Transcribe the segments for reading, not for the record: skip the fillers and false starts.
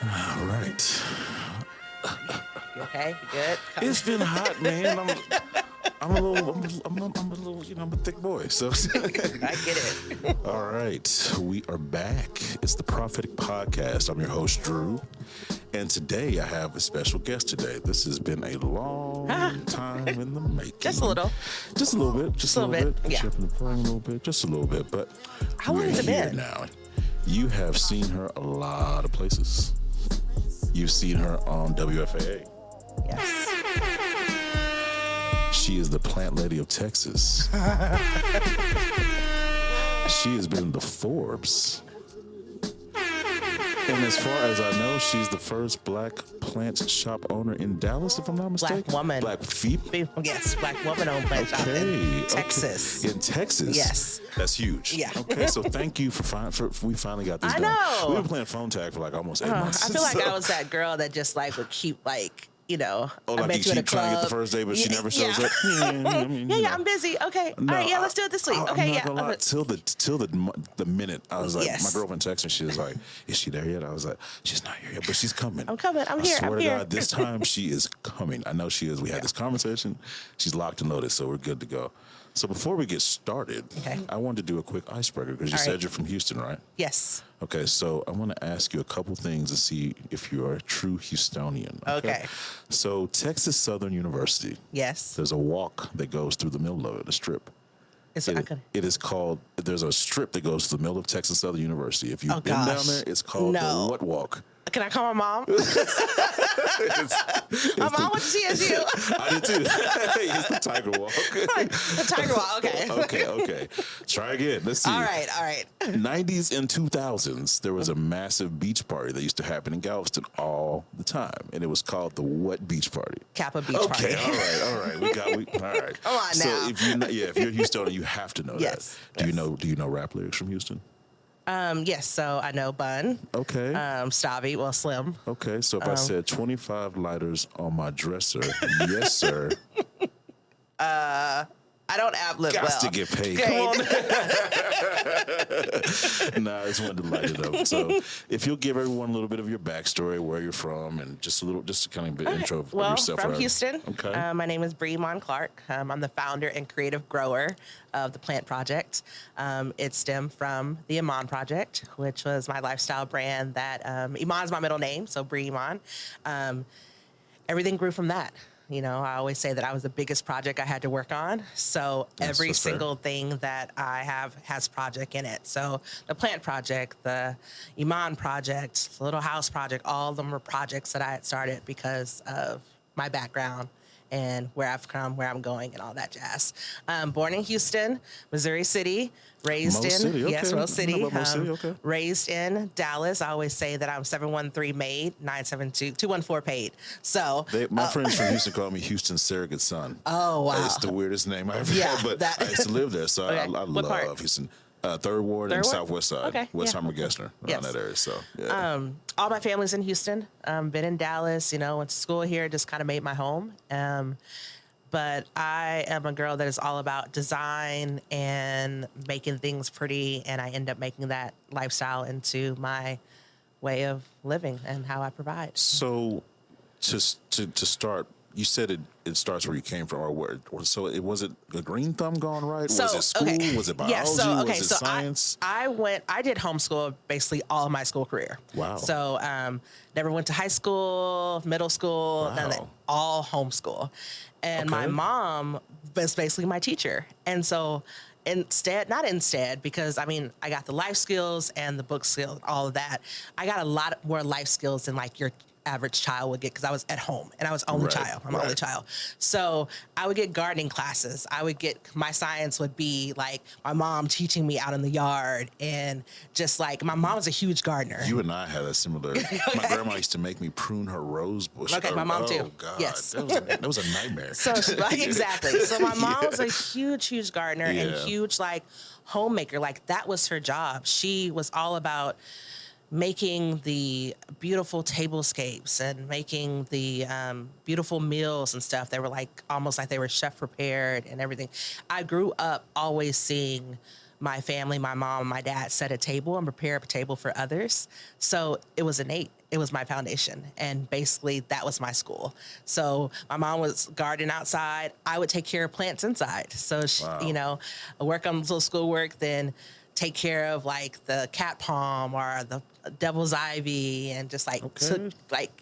All right. You okay? You good? It's been hot, man. I'm a thick boy. So I get it. all right, we are back. It's the Prophetic Podcast. I'm your host, Drew. And today I have a special guest today. This has been a long time in the making. Just a little. Just a little bit. Just a little bit. Yeah. Chipping and playing a little bit. Just a little bit. But How long we're has it here been? now. You have seen her a lot of places. You've seen her on WFAA. Yes. She is the plant lady of Texas. She has been in the Forbes. And as far as I know, she's the first black plant shop owner in Dallas, if I'm not mistaken. Black woman. Black female. Yes, black woman owned plant shop in Texas. In Texas? Yes. That's huge. Yeah. Okay, so thank you for we finally got this I done. know. We've been playing phone tag for like almost 8 months. I feel like I was that girl that just like would keep like, Oh, I like met you you at a keep trying to get the club. first day, but she never shows Yeah. up. Yeah, I'm busy. Okay. No, All right, yeah, let's do it this week. I'm Okay, not yeah. gonna lie. Till the minute I was like, Yes. my girlfriend texted me. She was like, "Is she there yet?" I was like, "She's not here yet, but she's coming. I'm coming. I'm I here. swear I'm to here." God, this time she is coming. I know she is. We had this conversation. She's locked and loaded, so we're good to go. So before we get started, Okay. I wanted to do a quick icebreaker because you All said right. you're from Houston, right? Yes. Okay, so I want to ask you a couple things to see if you are a true Houstonian. Okay. So Texas Southern University, Yes. there's a walk that goes through the middle of it, a strip. It's It is called, there's a strip that goes to the middle of Texas Southern University. If you've Oh, been down gosh. there, it's called No. the what walk? Can I call my mom? My mom went to TSU. I did too. It's the Tiger Walk. The Tiger Walk. Okay. Okay. Try again. Let's see. All right. 90s and 2000s, there was a massive beach party that used to happen in Galveston all the time, and it was called the what beach party? Kappa Beach Okay, Party. all right. All right. Come on so now. if you're Houstonian, you have to know Yes, that. yes. Do you know rap lyrics from Houston? Yes, so I know Bun, Okay. Stabby, well, Slim. Okay, so if I said 25 lighters on my dresser, yes, sir. I don't ad-lib well. Got to get paid. Okay. Come on. Nah, I just wanted to light it up. So if you'll give everyone a little bit of your backstory, where you're from, and just a kind of intro of Well, yourself. from Houston. Okay. My name is Bree Iman Clarke. I'm the founder and creative grower of the Plant Project. It stemmed from the Iman Project, which was my lifestyle brand that Iman's my middle name, so Bree Iman. Everything grew from that. I always say that I was the biggest project I had to work on. So every that's fair. single thing that I have has project in it. So the Plant Project, the Iman Project, the Little House Project, all of them were projects that I had started because of my background and where I've come, where I'm going, and all that jazz. Born in Houston, Missouri City, raised Mo City, okay. Yes, Mo I know City. about Mo City, okay. Raised in Dallas. I always say that I'm 713 made, 972, 214 paid. So My friends from Houston call me Houston's surrogate son. Oh, wow. It's the weirdest name I ever Yeah, had, but that- I used to live there, so Okay. I What love part? Houston. Third Ward and Third Ward? Southwest Side, Okay, Westheimer, yeah. Gessner, around Yes. that area. So, yeah. all my family's in Houston. Been in Dallas, went to school here, just kind of made my home. But I am a girl that is all about design and making things pretty, and I end up making that lifestyle into my way of living and how I provide. So, to start, you said it starts where you came from, or where. So, was it a green thumb gone right? Was it school? Okay. Was it biology? Yeah, so, was it science? I did homeschool basically all of my school career. Wow. So never went to high school, middle school, Wow. none of that, all homeschool. And my Okay. mom was basically my teacher. And so not instead, because I got the life skills and the book skills, all of that. I got a lot more life skills than like your average child would get because I was at home and I was only Right, child. I'm an right. only child. So I would get gardening classes. My science would be like my mom teaching me out in the yard, and just like my mom was a huge gardener. You and I had a similar. My grandma used to make me prune her rose bush. Okay, my mom too. Oh God, Yes. that was a nightmare. So exactly. So my mom was a huge gardener and Yeah. huge like homemaker. Like that was her job. She was all about making the beautiful tablescapes and making the beautiful meals and stuff. They were like almost like they were chef prepared and everything. I grew up always seeing my family, my mom, and my dad set a table and prepare a table for others. So it was innate. It was my foundation. And basically that was my school. So my mom was gardening outside. I would take care of plants inside. So, Wow. work on little schoolwork, then take care of like the cat palm or the devil's ivy, and just like Okay.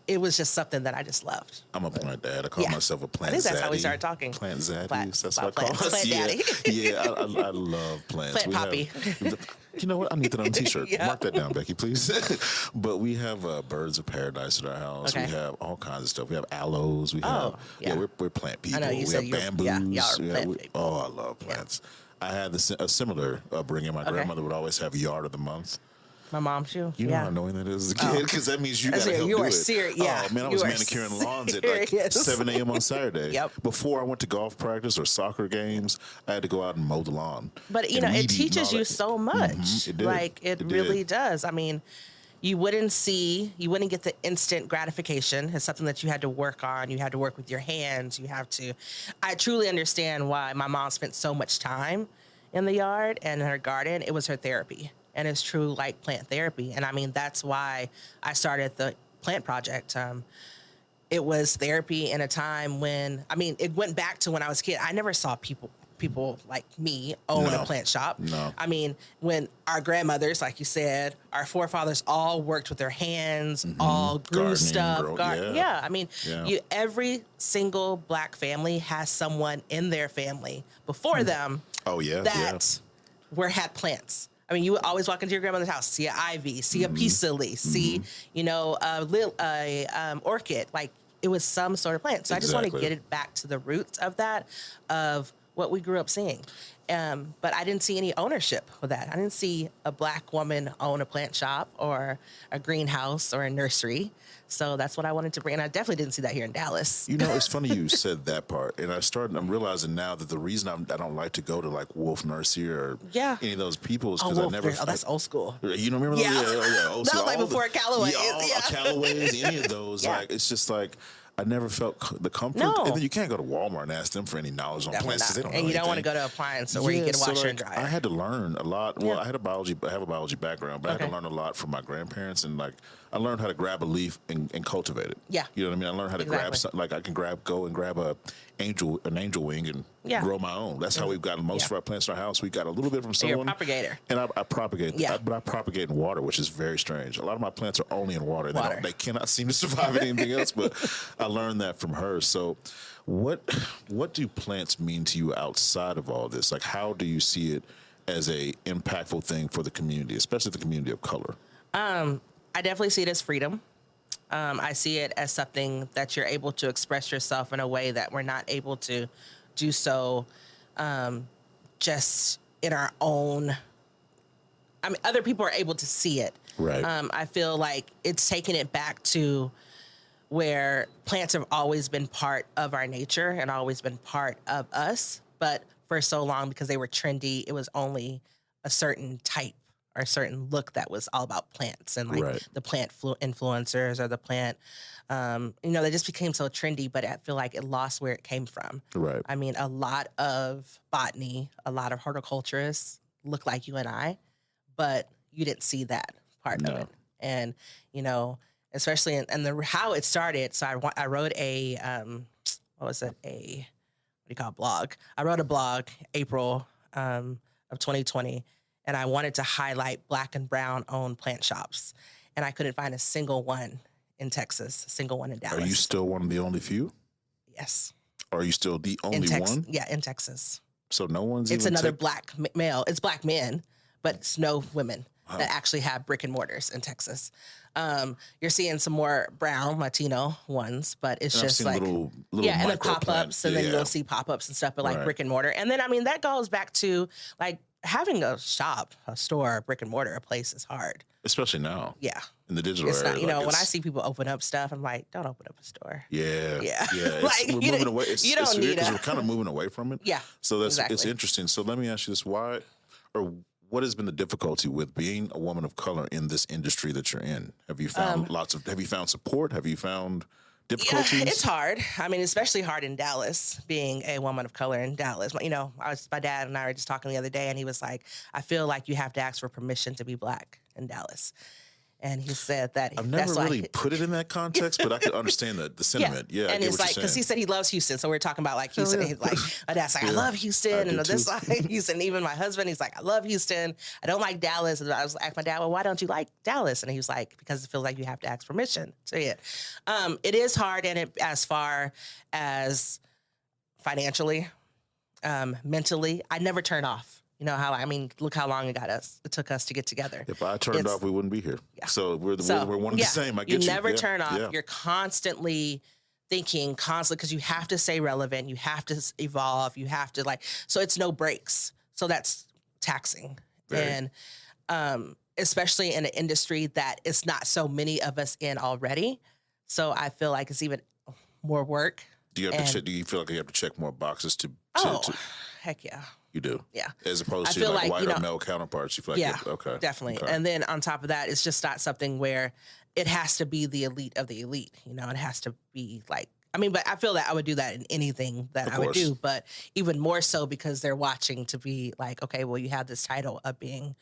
it was just something that I just loved. I'm a plant dad. I call Yeah. myself a plant I think that's zaddy. how we started talking. Plant zaddy. Plant- That's about what I call plants. us. Plant Yeah, daddy. yeah. I love plants. Plant poppy. You know what? I need that on a T-shirt. Yeah. Mark that down, Becky, please. But we have birds of paradise at our house. Okay. We have all kinds of stuff. We have aloes. We have yeah. we're plant people. know you We said have you were- bamboos. yeah, y'all are plant people. Oh, I love plants. I had a similar upbringing. My grandmother would always have yard of the month. My mom too. You know how annoying that is as a kid, because that means you got to help you do are it. serious. Yeah, Oh man, I you was are manicuring lawns at like serious. 7 a.m. on Saturday. Yep. Before I went to golf practice or soccer games, I had to go out and mow the lawn. But and it weed eat and teaches all you that. so much. It did. Like it It really did. does. I mean, you wouldn't get the instant gratification. It's something that you had to work on. You had to work with your hands. I truly understand why my mom spent so much time in the yard and in her garden. It was her therapy. And it's true, like plant therapy. And I mean, that's why I started the Plant Project. It was therapy in a time when, I mean, it went back to when I was a kid. I never saw people like me own No. a plant shop. No. I mean, when our grandmothers, like you said, our forefathers all worked with their hands, all grew Gardening, stuff. yeah. I mean, Yeah. every single Black family has someone in their family before them Oh yeah. that had plants. I mean, you would always walk into your grandmother's house, see an ivy, see a peace lily, see, a orchid. Like it was some sort of plant. So I just want to Exactly. get it back to the roots of that, of what we grew up seeing. But I didn't see any ownership with that. I didn't see a Black woman own a plant shop or a greenhouse or a nursery. So that's what I wanted to bring. And I definitely didn't see that here in Dallas. You know, it's funny you said that part, and I'm realizing now that the reason I don't like to go to like Wolf Nursery or Yeah. any of those people is because Wolf I never. Nursery. That's old school. You don't remember Yeah. those? Yeah, old That school. was like All before Callaway. Yeah. Callaways, any of those. Yeah. Like it's just like I never felt the comfort. No. And then you can't go to Walmart and ask them for any knowledge on Definitely plants. 'Cause not. They don't And know you don't want to anything. go to appliance or where you get a so, washer like, and dryer. I had to learn a lot. Well, Yeah. I have a biology background, but I had Okay. to learn a lot from my grandparents, and like I learned how to grab a leaf and cultivate it. Yeah. You know what I mean? I learned how to grab Exactly. something, like I can go and grab an angel wing and Yeah. grow my own. That's how we've gotten most of our plants in our house. We got a little bit from You're a someone. propagator. And I propagate, Yeah. but I propagate in water, which is very strange. A lot of my plants are only in water. Water. They cannot seem to survive in anything else, but I learned that from her. So what do plants mean to you outside of all this? Like, how do you see it as a impactful thing for the community, especially the community of color? I definitely see it as freedom. I see it as something that you're able to express yourself in a way that we're not able to do so just in our own. I mean, other people are able to see it. Right. I feel like it's taking it back to where plants have always been part of our nature and always been part of us. But for so long, because they were trendy, it was only a certain type or a certain look that was all about plants and like Right. the plant influencers or the plant, they just became so trendy, but I feel like it lost where it came from. Right. I mean, a lot of botany, a lot of horticulturists look like you and I, but you didn't see that part of No. it. And, especially in how it started. So I wrote a, what do you call it, blog. I wrote a blog April of 2020, and I wanted to highlight Black and brown owned plant shops. And I couldn't find a single one in Texas, a single one in Dallas. Are you still one of the only few? Yes. Or are you still the only one? Yeah, in Texas. So no one's It's even another Black male. It's Black men, but it's no women Wow. that actually have brick and mortars in Texas. You're seeing some more brown Latino ones, but it's And I've just seen like little and then micro pop-ups, plants. and then Yeah. you'll see pop-ups and stuff, but like Right. brick and mortar. And then I mean that goes back to like having a shop, a store, a brick and mortar, a place is hard. Especially now Yeah, in the digital it's era. not. like, When I it's- see people open up stuff, I'm like, don't open up a store. Yeah. Yeah. Yeah. Like, We're you moving don't- away. It's you don't weird need because a- we're kind of moving away from it. Yeah, So it's exactly. interesting. So let me ask you this: why, or what has been the difficulty with being a woman of color in this industry that you're in? Have you found have you found support? Have you found difficulties? Yeah, it's hard. I mean, especially hard in Dallas, being a woman of color in Dallas. You know, my dad and I were just talking the other day, and he was like, I feel like you have to ask for permission to be Black in Dallas. And he said that I've never really put it in that context, but I could understand the sentiment. Yeah, and it's like, because he said he loves Houston, so we're talking about like Houston. Yeah. And he's like, my dad's like, I love Houston, and this like Houston. Even my husband, he's like, I love Houston. I don't like Dallas. And I was like, my dad, well, why don't you like Dallas? And he was like, because it feels like you have to ask permission to it. It is hard, and as far as financially, mentally, I never turn off. You know how, I mean, look how long it took us to get together. If I turned off, we wouldn't be here. Yeah. So we're one and the same. I get you. You never turn off. Yeah. You're constantly thinking, because you have to stay relevant. You have to evolve. You have to so it's no breaks. So that's taxing. Right. And especially in an industry that it's not so many of us in already. So I feel like it's even more work. Do you have to check, do you feel like you have to check more boxes to heck yeah. You do? Yeah. As opposed to like white or male counterparts, you feel like, okay. Definitely. Okay. And then on top of that, it's just not something where it has to be the elite of the elite. You know, it has to be but I feel that I would do that in anything that I would do, but even more so because they're watching to be like, okay, well, you have this title of being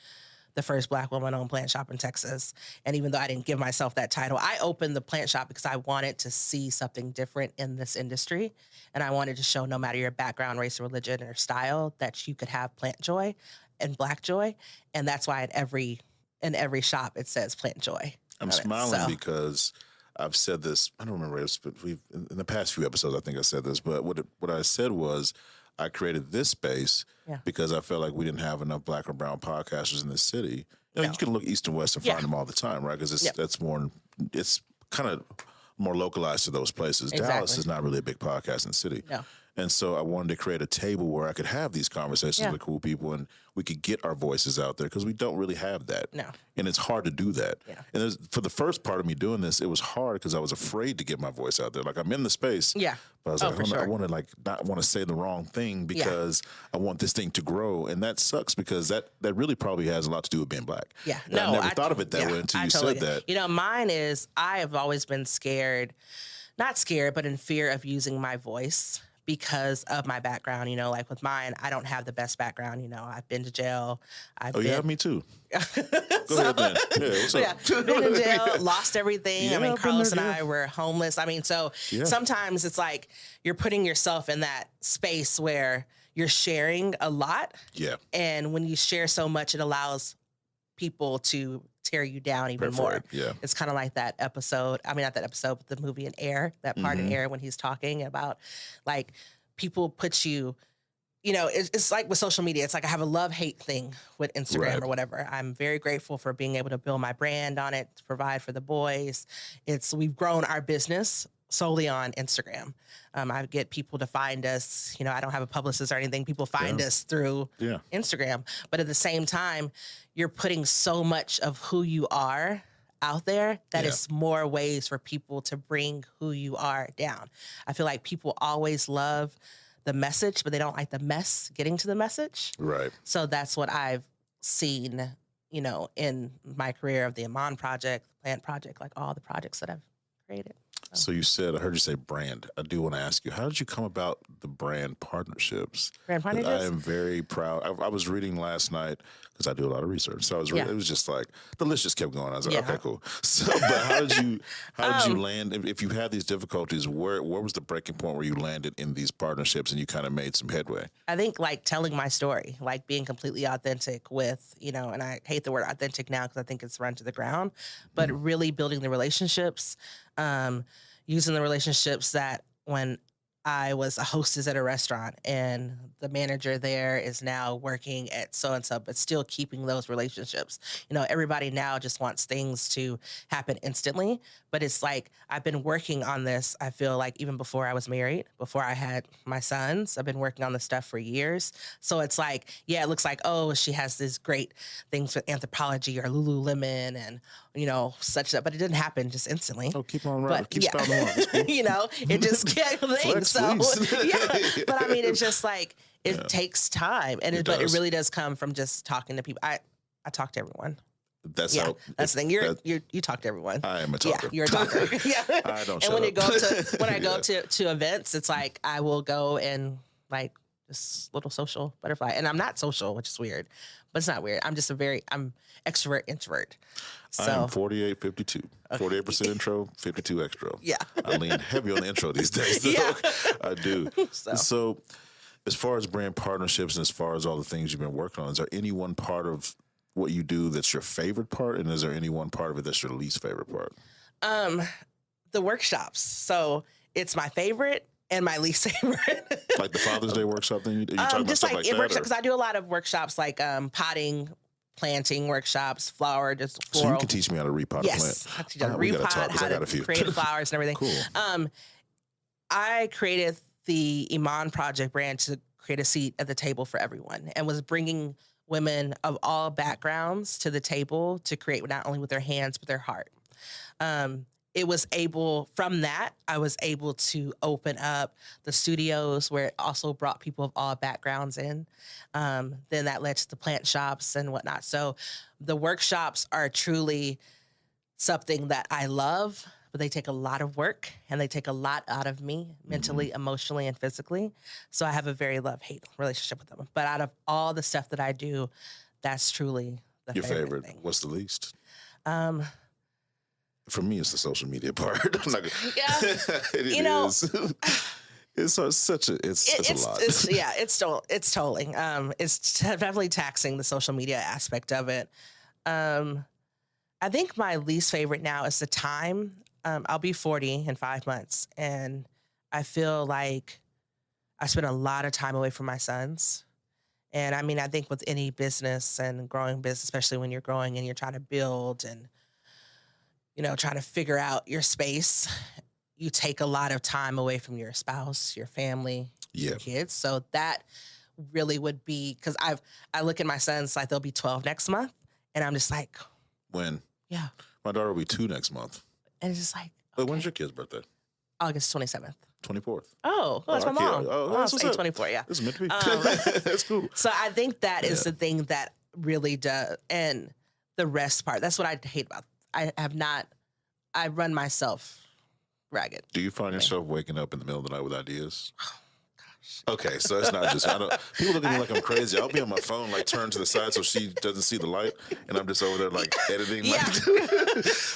the first Black woman-owned plant shop in Texas. And even though I didn't give myself that title, I opened the plant shop because I wanted to see something different in this industry. And I wanted to show no matter your background, race, religion, or style, that you could have plant joy and Black joy. And that's why in every shop it says plant joy. I'm smiling because I've said this, I don't remember this, but in the past few episodes, I think I said this, but what I said was, I created this space because I felt like we didn't have enough Black or brown podcasters in this city. You know, you can look east and west and find them all the time, right? Because it's kind of more localized to those places. Exactly. Dallas is not really a big podcasting city. No. And so I wanted to create a table where I could have these conversations with cool people and we could get our voices out there because we don't really have that. No. And it's hard to do that. Yeah. And for the first part of me doing this, it was hard because I was afraid to get my voice out there. Like I'm in the space. Yeah. But I was I want to not want to say the wrong thing because I want this thing to grow. And that sucks because that really probably has a lot to do with being Black. Yeah. And I never thought of it that way until you said that. You know, mine is, I have always been not scared, but in fear of using my voice because of my background. You know, like with mine, I don't have the best background. You know, I've been to jail. Me too. Go ahead, then. Yeah, what's up? Been in jail, lost everything. I mean, Carlos and I were homeless. I mean, so sometimes it's like you're putting yourself in that space where you're sharing a lot. Yeah. And when you share so much, it allows people to tear you down even more. Yeah. It's kind of like that episode. I mean, not that episode, but the movie in Air, that part in Air when he's talking about like people put you, you know, it's like with social media. It's like I have a love-hate thing with Instagram or whatever. I'm very grateful for being able to build my brand on it, to provide for the boys. We've grown our business solely on Instagram. I get people to find us. You know, I don't have a publicist or anything. People find us through Instagram. But at the same time, you're putting so much of who you are out there that it's more ways for people to bring who you are down. I feel like people always love the message, but they don't like the mess getting to the message. Right. So that's what I've seen, you know, in my career of the Iman Project, the Plant Project, like all the projects that I've created. So you said, I heard you say brand. I do want to ask you, how did you come about the brand partnerships? Brand partnerships? I am very proud. I was reading last night because I do a lot of research. So it was just like, the list just kept going. I was like, okay, cool. So, but how did you land? If you had these difficulties, where was the breaking point where you landed in these partnerships and you kind of made some headway? I think like telling my story, like being completely authentic with, you know, and I hate the word authentic now because I think it's run to the ground, but really building the relationships, using the relationships that when I was a hostess at a restaurant and the manager there is now working at so-and-so, but still keeping those relationships. You know, everybody now just wants things to happen instantly, but it's like, I've been working on this, I feel like even before I was married, before I had my sons, I've been working on this stuff for years. So it's like, yeah, it looks like, oh, she has these great things with Anthropologie or Lululemon and, you know, such that, but it didn't happen just instantly. Oh, keep on running. Keep spouting on. Cool. You know, it just get things. So, but I mean, it's just like, it takes time. But it really does come from just talking to people. I talk to everyone. That's Yeah, how. that's the thing. You talk to everyone. I am a Yeah, talker. you're a talker. Yeah. I don't. And shut when you up. go to when I go Yeah. to events, it's like I will go and like this little social butterfly, and I'm not social, which is weird, but it's not weird. I'm just I'm extrovert introvert. I am So 48, 52. 48% intro, 52 extra. yeah. I lean heavy on the intro these days. Though. Yeah. I do. So. So, as far as brand partnerships and as far as all the things you've been working on, is there any one part of what you do that's your favorite part, and is there any one part of it that's your least favorite part? The workshops. So it's my favorite and my least favorite. Like the Father's Day workshop thing? You talking about Just stuff like like in that? workshops, Or- because I do a lot of workshops like potting, planting workshops, flower, just So floral. you can teach me how to repot a Yes, plant. how to teach you how to We gotta repot, talk, 'cause how I got a to few. create flowers and everything. Cool. I created the Iman Project brand to create a seat at the table for everyone, and was bringing women of all backgrounds to the table to create not only with their hands but their heart. It was able, from that, I was able to open up the studios where it also brought people of all backgrounds in. Then that led to the plant shops and whatnot. So the workshops are truly something that I love, but they take a lot of work and they take a lot out of me mentally, emotionally, and physically. So I have a very love-hate relationship with them. But out of all the stuff that I do, that's truly the Your favorite. thing. What's the least? Um, For me, it's the social media part. I'm not gonna, Yeah. it You know, is. It's such a it's a lot. It's tolling. It's definitely taxing, the social media aspect of it. I think my least favorite now is the time. I'll be 40 in 5 months, and I feel like I spend a lot of time away from my sons. And I mean, I think with any business and growing business, especially when you're growing and you're trying to build and, you know, trying to figure out your space, you take a lot of time away from your spouse, your family, Yeah. your kids. So that really would be, because I look at my sons like they'll be 12 next month, and I'm just like, When yeah. my daughter will be 2 next month. And it's just like, But when's your kid's birthday? August 27th. 24th. Oh, that's my our kid. mom. Oh, that's what's up. 24, yeah. This is meant to be. Um, That's cool. So I think that is Yeah. the thing that really does, and the rest part. That's what I hate about. I run myself ragged. Do you find yourself waking up in the middle of the night with ideas? Gosh. Okay, so it's not just people look at me like I'm crazy. I'll be on my phone, like turned to the side so she doesn't see the light, and I'm just over there like editing. Yeah.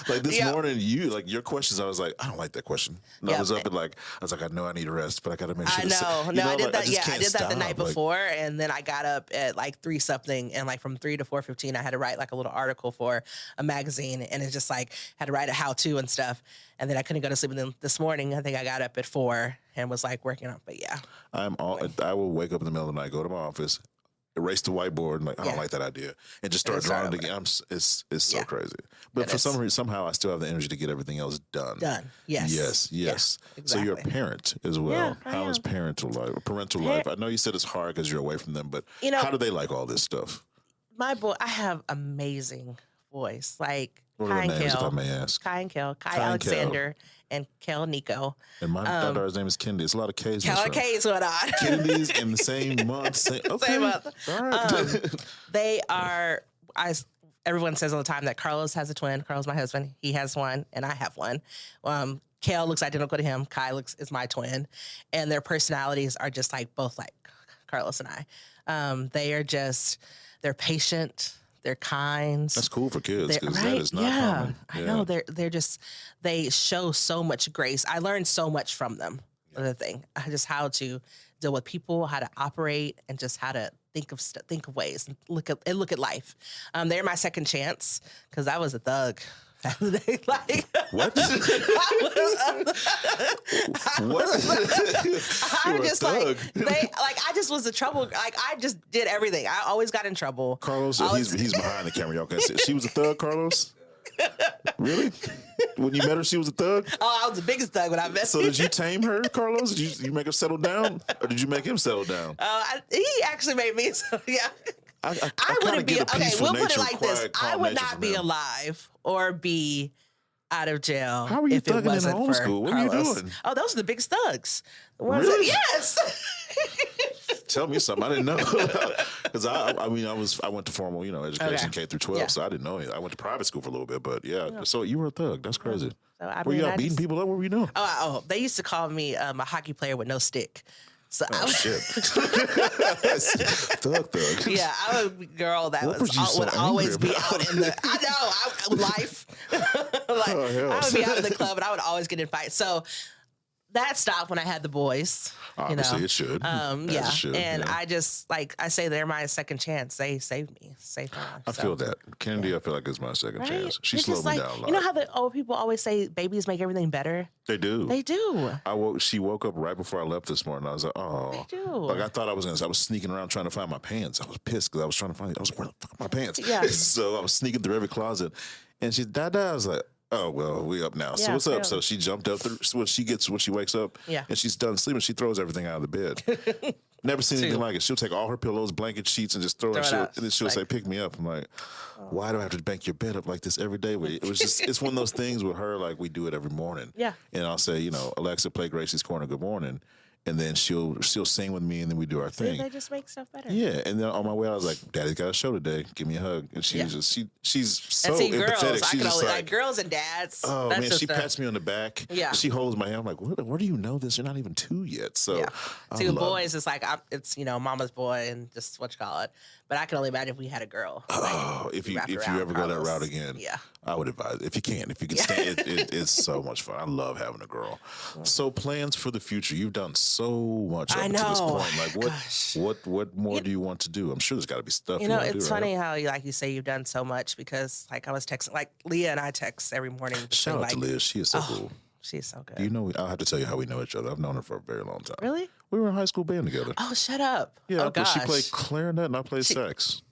Like this Yep. morning, your questions. I was like, I don't like that question. And I Yep. was up and I was like, I know I need to rest, but I got to make sure. I know. you No, I did like, that. just Yeah, I can't did that the stop. night Like, before, and then I got up at like 3 something, and like from 3 to 4:15, I had to write like a little article for a magazine, and it's just like had to write a how-to and stuff, and then I couldn't go to sleep. And then this morning, I think I got up at 4 and was like working on. But yeah, I will wake up in the middle of the night, go to my office, erase the whiteboard, and like I don't Yeah. like that idea, and just start And start drawing it over. again. It's so Yeah. crazy, but It for is. some reason, somehow I still have the energy to get everything else done. done. Yes. Yes. Yeah, So you're a exactly. parent as well. Yeah, I How is am. parental life? I know you said it's hard because you're away from them, but You know- how do they like all this stuff? My boy, I have amazing voice. Like What Kai are and their names, if I Kel, may ask? Kai and Kel, Kai Kai and Alexander, and Kel Nico. And my daughter's name is Kendi. It's a lot of K's. in Kel this and room. K is what on. Kendi's in the same month. Okay. Same month. All right. They are. Everyone says all the time that Carlos has a twin. Carlos, my husband, he has one, and I have one. Kel looks identical to him. Kai is my twin, and their personalities are just like both like Carlos and I. They're patient. They're kind. That's cool for kids because Right? that is not yeah, common. I know. They show so much grace. I learned so much from them. The thing, just how to deal with people, how to operate, and just how to think of ways and look at life. They're my second chance because I was a thug. Like What? What? I'm You're a just like thug. I just was a trouble. Like I just did everything. I always got in trouble. Carlos, Always- he's behind the camera. Y'all can see. She was a thug, Carlos? Really? When you met her, she was a thug? Oh, I was the biggest thug when I met. So did you tame her, Carlos? Did you make her settle down? Or did you make him settle down? He actually made me. So yeah. I kinda wouldn't be get a okay. peaceful We'll put it nature, like this: quiet, I calm would nature not from be him. alive or be out of jail. How were you if it thugging in wasn't home for school? What were you Carlos. doing? Oh, those are the biggest thugs. The ones Really? yes. Tell me something I didn't know. Because I mean, I went to formal, education, Okay. K through 12, Yeah. so I didn't know anything. I went to private school for a little bit, but yeah. So you were a thug. That's crazy. So I Were mean, you out I beating just, people up? What were you doing? they used to call me a hockey player with no stick. So I Oh was, shit! Thug. yeah, I was a girl that What was you so would always angry be about? out in the. I know life. Like Oh, hell. I would be out in the club, and I would always get in fights. So that stopped when I had the boys. Obviously, it should. As Yeah, it should, and yeah. I just I say they're my second chance. They saved me. Saved me. I feel that. Kennedy, I feel like is my second Right? chance. She It's just slowed me down a lot. You know how the old people always say babies make everything better? They do. They do. She woke up right before I left this morning. I was like, oh. They do. Like I thought I was sneaking around trying to find my pants. I was pissed because I was trying to find. I was like, where the fuck are my pants? Yeah. So I was sneaking through every closet, and she's Dada. I was like, oh well, we up now. So Yeah, what's up? fair. So she jumped up. When she wakes up, Yeah. and she's done sleeping, she throws everything out of the bed. Never seen anything like it. She'll take all her pillows, blankets, sheets, and just throw it. Throw it out. And then she'll say, "Pick me up." I'm like, why do I have to bank your bed up like this every day? It was just, it's one of those things with her, like we do it every morning. Yeah. And I'll say, Alexa, play Gracie's Corner, good morning. And then she'll sing with me, and then we do our thing. They just make stuff better. Yeah, and then on my way, I was like, "Daddy's got a show today. Give me a hug." And she was just she's so And see, empathetic. girls, I She's can just only like, girls and dads. oh that's man, just she pats me on the back. Yeah. She holds my hand. I'm like, where do you know this? You're not even 2 yet. So Yeah. I See, with love boys, it's like it's mama's boy and just what you call it. But I can only imagine if we had a girl. Oh, if you wrapped ever around go that Carlos. route again, Yeah. I would advise if you can stand it, it's so much fun. I love having a girl. So plans for the future. You've done so much up I to this know. point. Like what more do you want to do? I'm sure there's got to be stuff. You You know, want to it's do, funny right? how like you say you've done so much because like I was texting like Leah and I text every morning. Shout out like, to Liz. She is so cool. She's so good. Do you know? I'll have to tell you how we know each other. I've known her for a very long time. Really? We were in high school band together. Oh, shut up. Yeah, Oh gosh. she played clarinet and I played sax.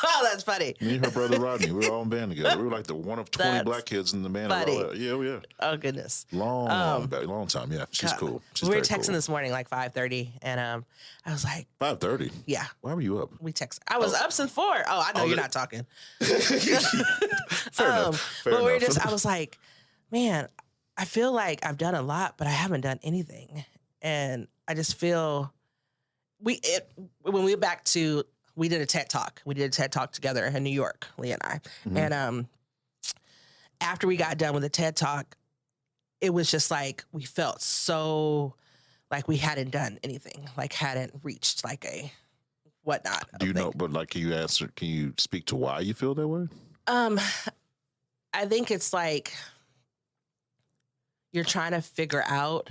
Oh, that's funny. Me and her brother Rodney, we were all in band together. We were like the one of 20 That's black kids in the band. funny. Yeah. Oh goodness. Long time. Yeah, she's God. cool. She's We were very texting cool. this morning like 5:30, and I was like, 5:30. yeah. Why were you up? We text. I was up since 4. Oh, I know you're not talking. Fair enough. Fair But we're enough. just. I was like, man, I feel like I've done a lot, but I haven't done anything, and I just feel when we went back to we did a TED Talk. We did a TED Talk together in New York, Leah and I, Mm-hmm. and after we got done with the TED Talk, it was just like we felt so like we hadn't done anything, like hadn't reached like a whatnot. Do you know? But like, can you answer? Can you speak to why you feel that way? I think it's like you're trying to figure out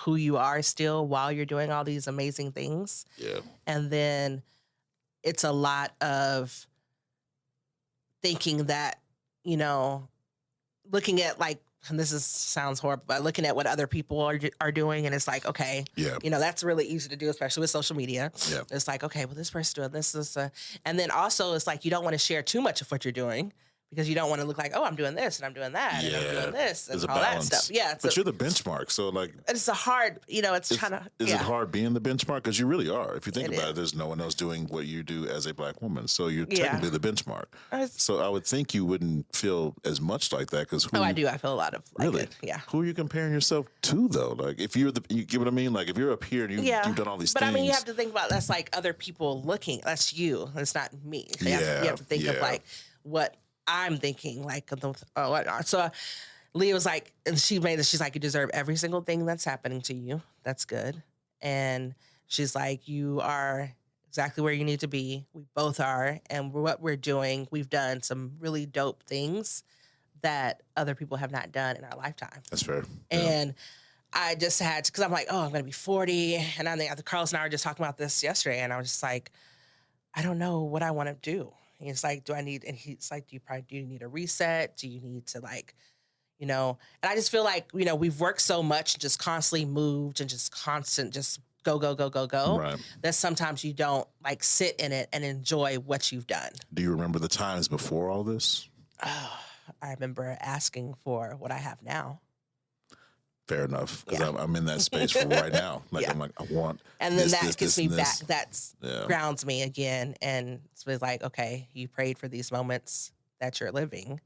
who you are still while you're doing all these amazing things. Yeah. And then it's a lot of thinking that, looking at like, and sounds horrible, but looking at what other people are doing, and it's like, okay, Yeah. that's really easy to do, especially with social media. Yeah. It's like, okay, well, this person's doing this, and then also it's like you don't want to share too much of what you're doing because you don't want to look like, oh, I'm doing this and I'm doing that and I'm doing this and There's a all that balance. stuff. Yeah, But you're the benchmark, so like, it's a hard, it's trying to. is Yeah. it hard being the benchmark? Because you really are. If you think It about is. it, there's no one else doing what you do as a black woman, so you're Yeah. technically the benchmark. Uh, So I would think you wouldn't feel as much like that because Oh, I do. I feel a lot of like Really? it. Yeah. Who are you comparing yourself to though? Like if you're you get what I mean? Like if you're up here and you've done all these but things. I mean, you have to think about that's like other people looking. That's you. That's not me. You have to think of Yeah. like what I'm thinking. Like, whatnot. So Leah was like, and she made it. She's like, you deserve every single thing that's happening to you. That's good. And she's like, you are exactly where you need to be. We both are. And what we're doing, we've done some really dope things that other people have not done in our lifetime. That's fair. Yeah. And I just had to, because I'm like, oh, I'm going to be 40. And I think Carlos and I were just talking about this yesterday. And I was just like, I don't know what I want to do. And he's like, and he's like, do you need a reset? Do you need to like, and I just feel like, we've worked so much, just constantly moved and just constant, just go, Right. that sometimes you don't like sit in it and enjoy what you've done. Do you remember the times before all this? I remember asking for what I have now. Fair enough, because Yeah. I'm in that space for right now. Like Yeah. I'm like, I want, And then this, that this, gets this, me and back. this. That's Yeah. grounds me again. And it's like, okay, you prayed for these moments that you're living.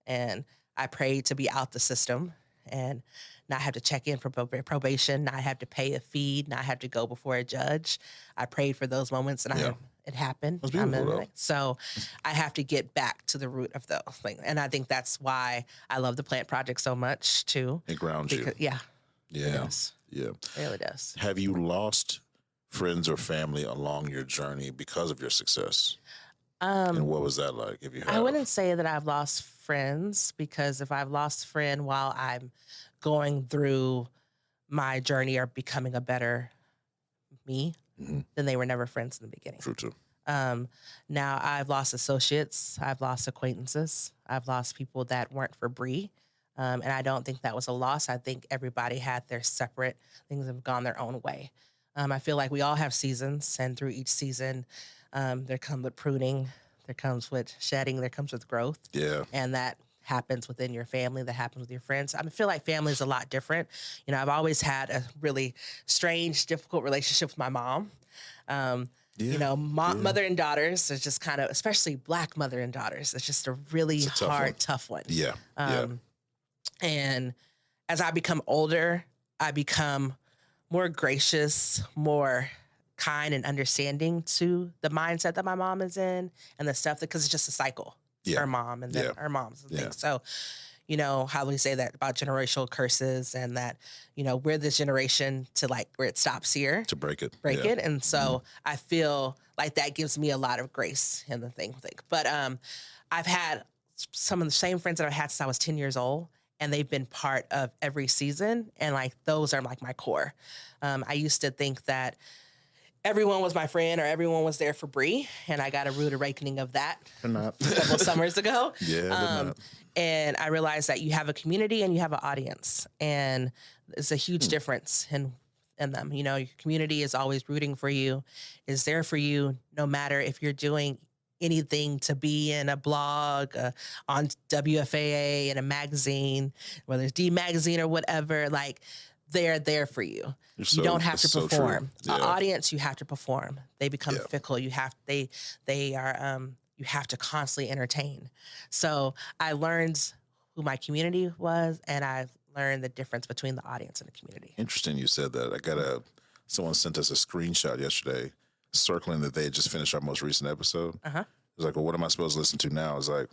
And I prayed to be out the system. and not have to check in for probation, not have to pay a fee, not have to go before a judge. I prayed for those moments, and it happened. That's beautiful, though. So I have to get back to the root of those things. And I think that's why I love the Plant Project so much, too. It grounds you. Yeah. Yeah. It does. Yeah. It really does. Have you lost friends or family along your journey because of your success? And what was that like, if you have? I wouldn't say that I've lost friends, because if I've lost a friend while I'm going through my journey or becoming a better me, then they were never friends in the beginning. True, too. Now I've lost associates, I've lost acquaintances, I've lost people that weren't for Bree. And I don't think that was a loss. I think everybody had their separate things, have gone their own way. I feel like we all have seasons, and through each season, there comes with pruning, there comes with shedding, there comes with growth. Yeah. And that happens within your family, that happens with your friends. I feel like family is a lot different. You know, I've always had a really strange, difficult relationship with my mom. You know, mother and daughters is just kind of, especially Black mother and daughters, it's just a really tough one. Yeah. And as I become older, I become more gracious, more kind and understanding to the mindset that my mom is in, and the stuff because it's just a cycle. Her mom and then her mom's and things. So, you know, how we say that about generational curses, and that, you know, we're this generation to like where it stops here. To break it. it. And so I feel like that gives me a lot of grace in the thing. But I've had some of the same friends that I've had since I was 10 years old, and they've been part of every season. And like, those are like my core. I used to think that everyone was my friend or everyone was there for Bree, and I got a rude awakening of that They're not. a couple summers ago. They're not. And I realized that you have a community and you have an audience, and there's a huge difference in them. You know, your community is always rooting for you, is there for you, no matter if you're doing anything to be in a blog, on WFAA, in a magazine, whether it's D Magazine or whatever, like, they're there for you. You don't have to perform. An audience, you have to perform. They become fickle. You have you have to constantly entertain. So I learned who my community was, and I learned the difference between the audience and the community. Interesting you said that. I got someone sent us a screenshot yesterday circling that they had just finished our most recent episode. It was like, well, what am I supposed to listen to now? I was like,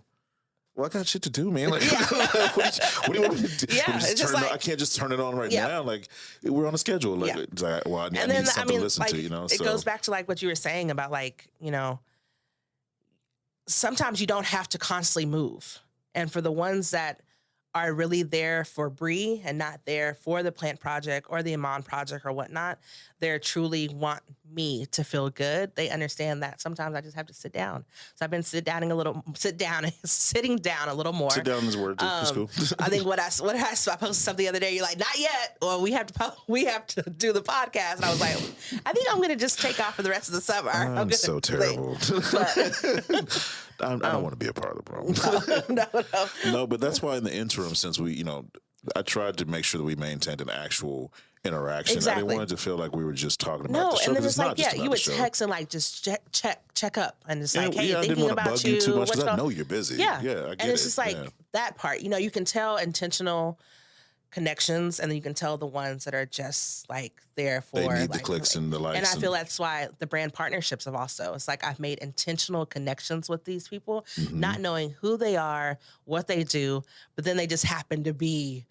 well, I got shit to do, man. Like, what do you want me to do? It's just like, I can't just turn it on right now. Like, we're on a schedule. Like, it's like, well, I need something to listen to, you know? It goes back to like what you were saying about like, you know, sometimes you don't have to constantly move. And for the ones that are really there for Bree and not there for the Plant Project or the Iman Project or whatnot, they truly want me to feel good. They understand that sometimes I just have to sit down. So I've been sitting down a little more. Sit down is a word. That's cool. I think I posted something the other day. You're like, not yet. Well, we have to do the podcast. And I was like, I think I'm going to just take off for the rest of the summer. I'm so terrible. I don't want to be a part of the problem. No, but that's why in the interim, since we, you know, I tried to make sure that we maintained an actual interaction. Exactly. I didn't want it to feel like we were just talking about the show. And then it's like, not you would text and like just check up, and it's like, hey, thinking about you too much because I know you're busy. Yeah, I get and it's just like that part. You know, you can tell intentional connections, and then you can tell the ones that are just like there for they need like, the clicks and the likes. And I feel that's why the brand partnerships have also. It's like I've made intentional connections with these people, not knowing who they are, what they do, but then they just happen to be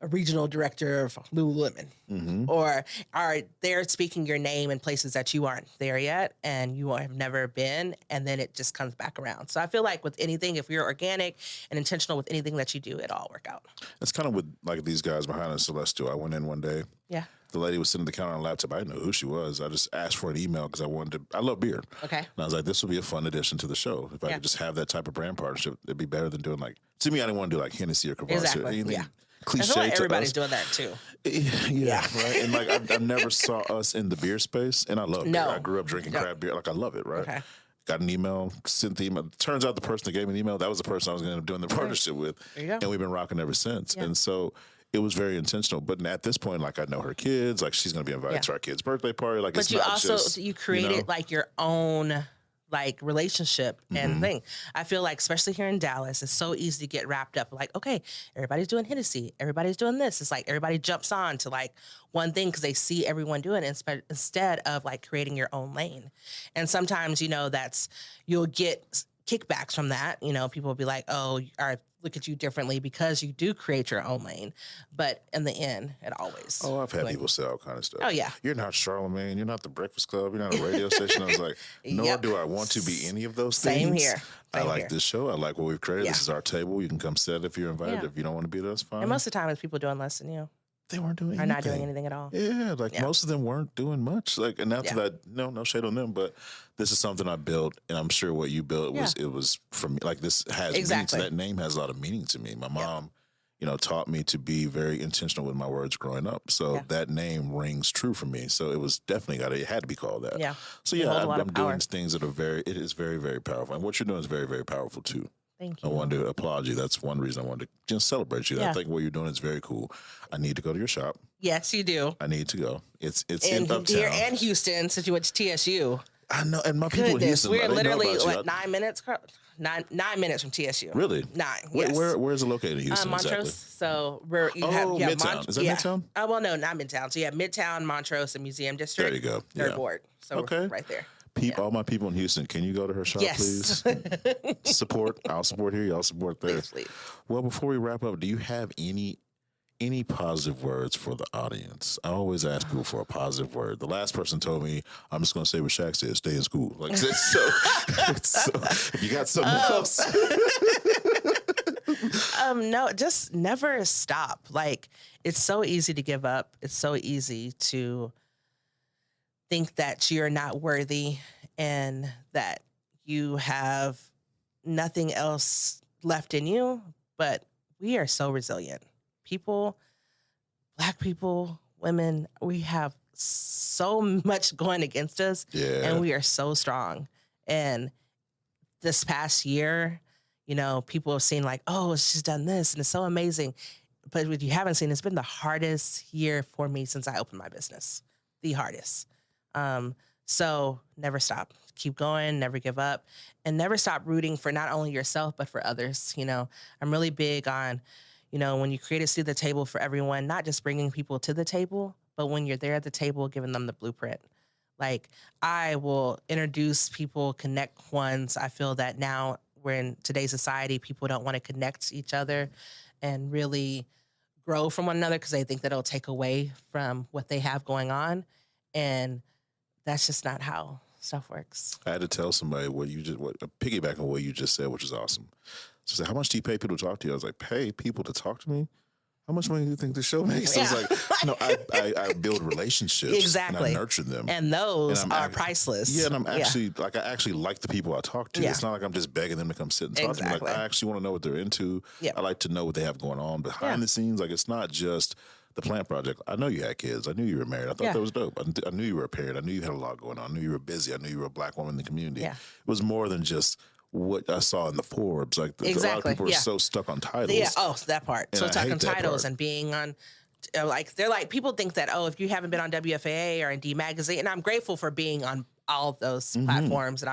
a regional director of Lululemon, or are they're speaking your name in places that you aren't there yet and you have never been, and then it just comes back around. So I feel like with anything, if you're organic and intentional with anything that you do, it all work out. It's kind of with like these guys behind us, Celestial. I went in one day. Yeah. The lady was sitting at the counter on a laptop. I didn't know who she was. I just asked for an email because I love beer. Okay. And I was like, this would be a fun addition to the show. If I could just have that type of brand partnership, it'd be better than doing like, to me, I didn't want to do like Hennessy or Kvass or anything cliche. I feel like to everybody's us. doing that too. Yeah. Right. And like, I never saw us in the beer space, and I love beer. I grew up drinking craft beer. Like, I love it. Right. Okay. Got an email, sent the email. Turns out the person that gave me the email, that was the person I was going to end up doing the partnership with. There you go. And we've been rocking ever since. And so it was very intentional. But at this point, like, I know her kids. Like, she's going to be invited to our kid's birthday party. Like, but it's you not also just, you created like your own like relationship and thing. I feel like, especially here in Dallas, it's so easy to get wrapped up. Like, okay, everybody's doing Hennessy, everybody's doing this. It's like everybody jumps on to like one thing because they see everyone doing it instead of like creating your own lane. And sometimes, you'll get kickbacks from that. People will be like, oh, or look at you differently because you do create your own lane. But in the end, it always. Oh, I've had people say all kind of stuff. Oh, yeah. You're not Charlemagne. You're not the Breakfast Club. You're not a radio station. I was like, nor Yep. do I want to be any of those things. Same here. I Same like here. this show. I like what we've created. Yeah. This is our table. You can come sit if you're invited. Yeah. If you don't want to be there, that's fine. And most of the time, it's people doing less than you. They weren't doing Are anything. not doing anything at all. Yeah, most of them weren't doing much. Like, and after Yeah. that, no shade on them, but this is something I built, and I'm sure what you built was from like this has Exactly. meaning. That name has a lot of meaning to me. My mom, taught me to be very intentional with my words growing up. So that name rings true for me. So it was definitely it had to be called that. Yeah. So You hold a lot I'm of doing power. things that are it is very, very powerful. And what you're doing is very, very powerful too. Thank I you. wanted to applaud you. That's one reason I wanted to just celebrate you. I Yeah. think what you're doing is very cool. I need to go to your shop. Yes, you do. I need to go. It's in And Uptown. here and Houston, since you went to TSU. I know, and my people in Goodness, Houston, we're they know literally about you. what 9 minutes. 9 minutes from TSU. Really? 9. Yes. Where is it located in Houston Montrose. exactly? So you have Midtown. Is that Midtown? Oh well, no, not Midtown. So you have Midtown, Montrose, and Museum District. There you go. Third Yeah. ward. So Okay. right there. All my people in Houston, can you go to her shop, Yes. please? Support. I'll support here. Y'all support there. Please. Well, before we wrap up, do you have any positive words for the audience? I always ask people for a positive word. The last person told me, I'm just going to say what Shaq said, stay in school. Like, so if you got something else. No, just never stop. Like, it's so easy to give up. It's so easy to think that you're not worthy and that you have nothing else left in you. But we are so resilient. People, Black people, women, we have so much going against us, and we are so strong. And this past year, people have seen like, oh, she's done this and it's so amazing. But what you haven't seen, it's been the hardest year for me since I opened my business. The hardest. So never stop. Keep going, never give up, and never stop rooting for not only yourself, but for others. I'm really big on, when you create a seat at the table for everyone, not just bringing people to the table, but when you're there at the table, giving them the blueprint. Like, I will introduce people, connect ones. I feel that now we're in today's society, people don't want to connect to each other and really grow from one another because they think that it'll take away from what they have going on. And that's just not how stuff works. I had to tell somebody piggyback on what you just said, which is awesome. So I said, how much do you pay people to talk to you? I was like, pay people to talk to me? How much money do you think the show makes? Yeah. I was like, no, I build relationships. Exactly. And I nurture them. And those And are priceless. Yeah, and I actually like the people I talk to. Yeah. It's not like I'm just begging them to come sit and talk to me. Exactly. Like, I actually want to know what they're into. Yeah. I like to know what they have going on behind the scenes. Like, it's not just the Plant Project. I know you had kids. I knew you were married. I thought that was dope. I knew you were a parent. I knew you had a lot going on. I knew you were busy. I knew you were a Black woman in the community. Yeah. It was more than just what I saw in the Forbes. Like, a lot of people are so stuck on titles. Yeah. Oh, that part. And So I talking hate that titles part. and being on, they're like, people think that, oh, if you haven't been on WFAA or in D Magazine, and I'm grateful for being on all of those Mm-hmm. platforms,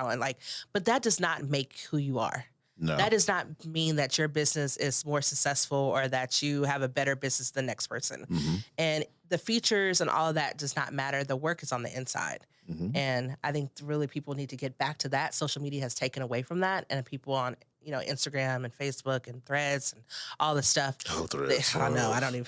but that does not make who you are. No. That does not mean that your business is more successful or that you have a better business than the next person. Mm-hmm. And the features and all of that does not matter. The work is on the inside. Mm-hmm. And I think really people need to get back to that. Social media has taken away from that. And people on, Instagram and Facebook and Threads and all the stuff. Oh, Threads. I know. I don't even.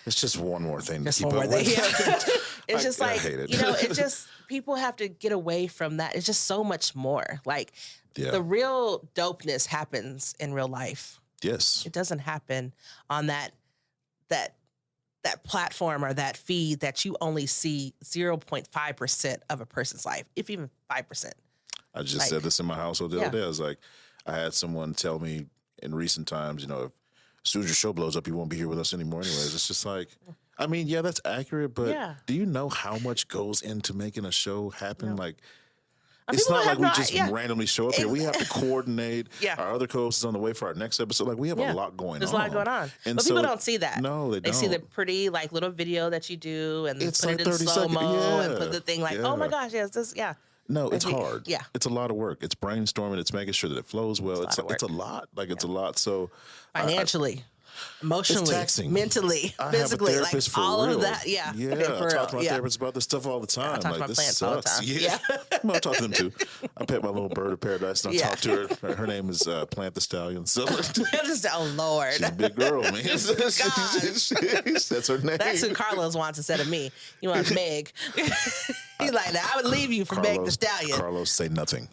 It's just one more thing Just to keep one up more with. thing. It's just I like, hate it. it just, people have to get away from that. It's just so much more. Like, the real dopeness happens in real life. Yes. It doesn't happen on that platform or that feed that you only see 0.5% of a person's life, if even 5%. I just said this in my household the other day. I was like, I had someone tell me in recent times, if as soon as your show blows up, you won't be here with us anymore anyways. It's just like, I mean, yeah, that's accurate, but do you know how much goes into making a show happen? Like, it's not like we just randomly show up here. We have to coordinate. Our other co-host is on the way for our next episode. Like, we have a lot going on. There's a lot going on. And but people don't see that. No, they don't. They see the pretty, little video that you do and It's put like it in 30 slow-mo seconds. and put the thing oh my gosh, yes, this, No, it's hard. Yeah. It's a lot of work. It's brainstorming. It's making sure that it flows well. It's a lot. Like it's a lot. So Financially, emotionally, it's taxing. mentally, I physically, have a like therapist for all real. of that. Yeah. Yeah. For I real. talk to my therapist about this stuff all the time. I talk to like my this plants all the sucks. time. Yeah. Well, I talk to them too. I pet my little bird of paradise and I talk to her. Her name is Plant the Stallion. So Oh Lord. she's a big girl, man. That's her name. That's who Carlos wants instead of me. He wants Meg. He's like, I would leave you for Meg the Stallion. Carlos, say nothing.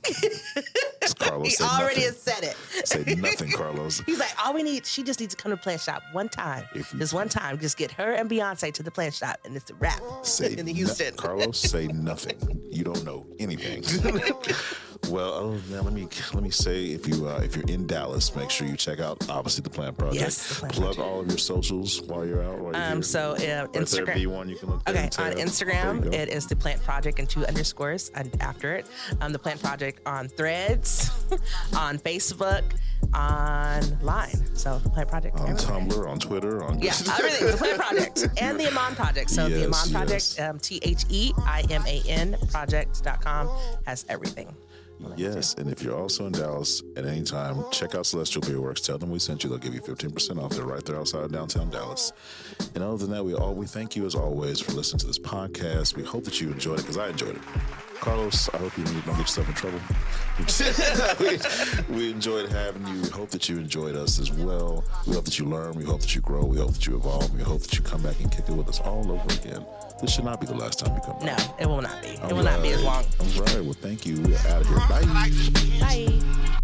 Carlos, He say already nothing. has said it. Say nothing, Carlos. He's like, all we need, she just needs to come to plant shop one time. Just one time. Just get her and Beyonce to the plant shop and it's a wrap. Say in Houston. Carlos, say nothing. You don't know anything. Well, other than that, let me say if you're in Dallas, make sure you check out obviously the Plant Project. Yes, the Plant Plug Project. all of your socials while you're out. While you're here. So Right Instagram. there, B1, you can look there Okay, and tab. on There you Instagram, go. it is the Plant Project and 2 underscores and after it. The Plant Project on Threads, on Facebook, online. So the Plant Project. on everywhere. Tumblr, on Twitter, on Yeah, everything. The Plant Project and the Iman Project. So the Yes, Iman Project, THEIMAN project.com has everything. Yes, and if you're also in Dallas at any time, check out Celestial Beer Works. Tell them we sent you. They'll give you 15% off. They're right there outside of downtown Dallas. And other than that, we thank you as always for listening to this podcast. We hope that you enjoyed it because I enjoyed it. Carlos, I hope you don't get yourself in trouble. we enjoyed having you. We hope that you enjoyed us as well. We hope that you learn. We hope that you grow. We hope that you evolve. We hope that you come back and kick it with us all over again. This should not be the last time you come back. No, it will not be. It will not be as long. All right. Well, thank you. We're out of here. Bye. Bye.